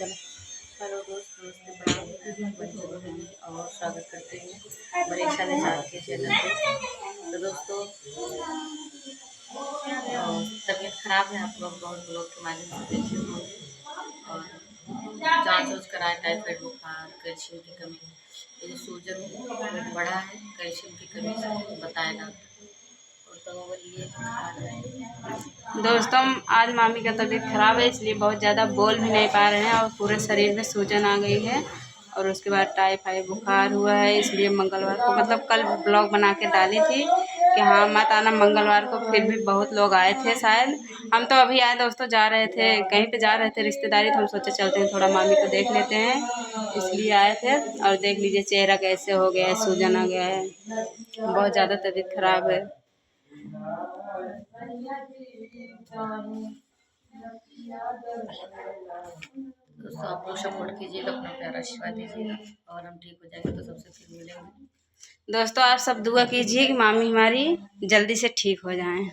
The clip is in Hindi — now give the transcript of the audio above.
चलो। हेलो दोस्त, नमस्ते, प्रणाम और स्वागत करते हैं मनीषा निषाद के चैनल पे। तो दोस्तों, तबीयत खराब है, आप लोग बहुत लोग के माध्यम से देखे होंगे और जांच उच कराए, टाइफाइड बुखार, कैल्शियम की कमी, ये जो सूजन बढ़ा है कैल्शियम की कमी से बताए डॉक्टर, और दवा लिए खा रहे हैं। दोस्तों, आज मामी का तबीयत खराब है, इसलिए बहुत ज़्यादा बोल भी नहीं पा रहे हैं और पूरे शरीर में सूजन आ गई है और उसके बाद टाइफाइड बुखार हुआ है। इसलिए मंगलवार को, मतलब कल ब्लॉग बना के डाली थी कि हाँ मत आना मंगलवार को, फिर भी बहुत लोग आए थे। शायद हम तो अभी आए दोस्तों, जा रहे थे कहीं पे, जा रहे थे रिश्तेदारी, तो हम सोचे चलते हैं थोड़ा मामी को देख लेते हैं, इसलिए आए थे। और देख लीजिए चेहरा कैसे हो गया है, सूजन आ गया है, बहुत ज़्यादा तबीयत खराब है। दोस्तों, आप लोग सपोर्ट कीजिएगा, अपना प्यारा आशीर्वाद दीजिएगा और हम ठीक हो जाएंगे तो सबसे फिर मिलेंगे। दोस्तों, आप सब दुआ कीजिए कि मामी हमारी जल्दी से ठीक हो जाएं।